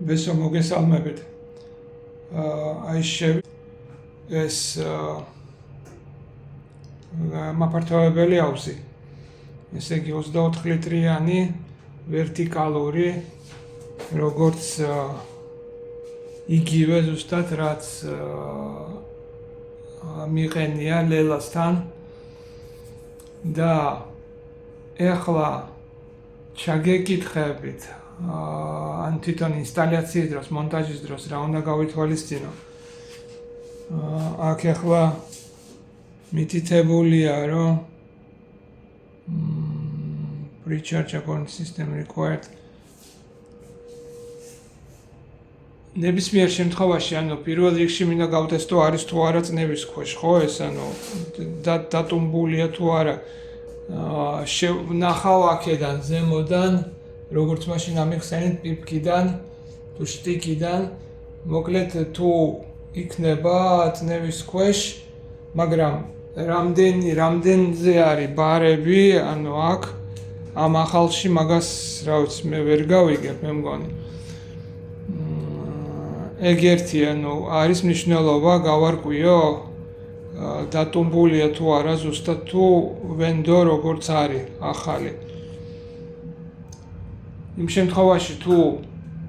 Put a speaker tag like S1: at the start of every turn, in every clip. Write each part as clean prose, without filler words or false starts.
S1: Βέσο მოგესალმებით. Აი ეს მაფართოვებელი აუზი. ესე იგი 24 ლიტრიანი ვერტიკალური, როგორც იგივე ზუსტად რაც მიყენია ლელასთან და ეხლა ჩაგეკითხებით ან თვითონ ინსტალაციის დროს, მონტაჟის დროს რა უნდა გავითვალისწინო. აქ ეხლა მითითებულია, რომ pre-charge according system required. ნებისმიერ შემთხვევაში, ანუ პირველ რიგში მინდა გავტესტო არის თუ არა წნევის ქვეშ, ხო, ეს ანუ დატუმბულია თუ არა. ნახავ აქედან ზემოდან, როგორც მაშინ ამიხსენეთ პიპკიდან, თუ შტიკიდან, მოკლედ თუ იქნება წნევის ქვეშ, მაგრამ რამდენზე არის ბარები, ანუ აქ ამ ახალში მაგას რა ვიცი მე ვერ გავიგებ, მე მგონი. ეგ ერთი, ანუ არის მნიშვნელობა გავარკვიო დატუმბულია თუ არა ზუსტად თუ ვენდო როგორც არის ახალი. იმ შემთხვევაში თუ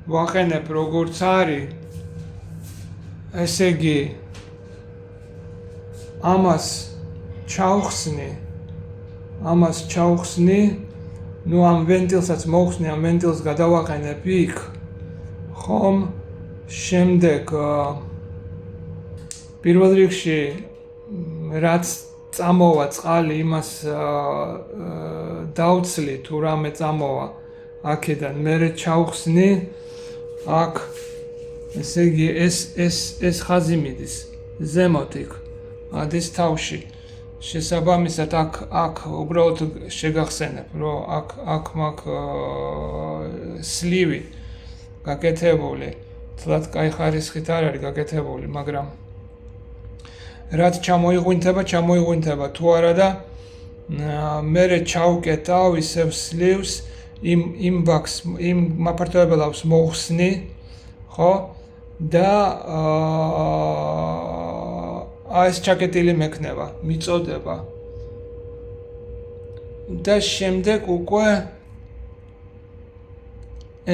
S1: ვაყენებ როგორც არის, ესე იგი ამას ჩავხსნი, ნუ ამ ვენტილსაც მოვხსნი, ამ ვენტილს გადავაყენებ იქ, ხომ? შემდეგ პირველ რიგში რაც წამოვა წყალი, იმას დავცლი თუ რამე წამოვა აქედან, მერე ჩავხსნი აქ, ესე იგი ეს ხაზი მიდის ზემოთ იქ, ადის თავში. შესაბამისად აქ უბრალოდ შეგახსენებ, რომ აქ მაქვს სლივი გაკეთებული. თლად კაი ხარისხით არ არის გაკეთებული, მაგრამ რაც ჩამოიღვინთება თუ არა და მერე ჩავკეტავ ისევ სლივს იმ ბაქს, იმ მაფართოებელავს მოვხსნი, ხო? და ეს ჩაკეტილი მექნება, მიწოდება. და შემდეგ უკვე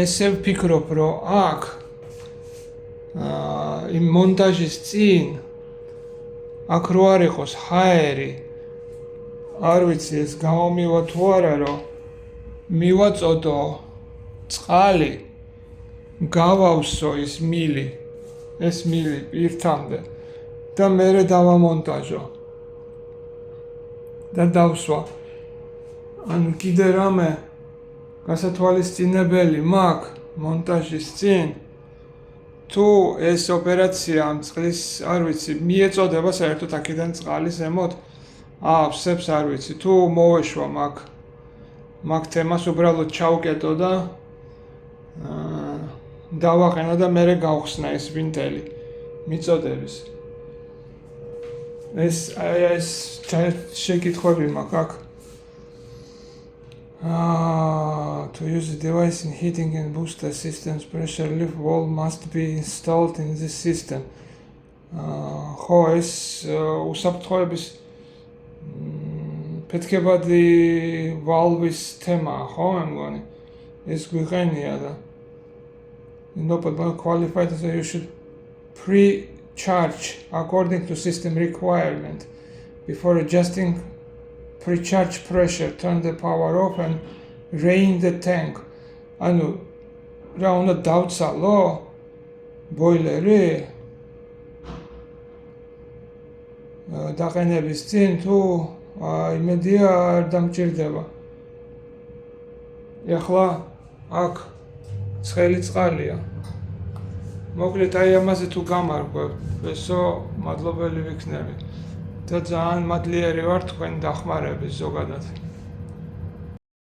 S1: ესე ვფიქრობ, რომ აქ იმ მონტაჟის წინ აქ რო არ იყოს ჰაერი, არ ვიცი ეს გამომივა თუ არა, რომ მივაწოდო წყალი, გავავსო ეს მილი პირთამდე და მერე დავამონტაჟო და დავსვა. ანუ კიდე რამე გასათვალისწინებელი მაქვს მონტაჟის წინ, თუ ეს ოპერაცია ამ წყლის, არ ვიცი, მიეწოდება საერთოდ აქედან წყალი ზემოთ, ავსებს, არ ვიცი, თუ მოვეშვა მაგ თემას უბრალოდ ჩავკეტო და დავაყენო და მერე გავხსნა ეს ვინტელი მიწოდების. ეს შეკითხვები მაქვს აქ. To use the device in heating and booster systems, pressure relief valve must be installed in this system. ხო, ეს უსაფრთხოების ფეთქებადი ვალვის თემაა, ხო, მე მგონი. ეს გვიყენია და qualified as you should pre-charge according to system requirement before adjusting pre-charge pressure, turn the power off and drain the tank. ანუ რა უნდა დავცალო ბოილერი დაყენების წინ თუ იმედია არ დამჭირდება. ეხლა აქ ცხელი წყალია. მოკლედ აი ამაზე თუ გამარკვევ, ესო მადლობელი ვიქნები. და ძალიან მადლიერი ვარ თქვენ დახმარების ზოგადად.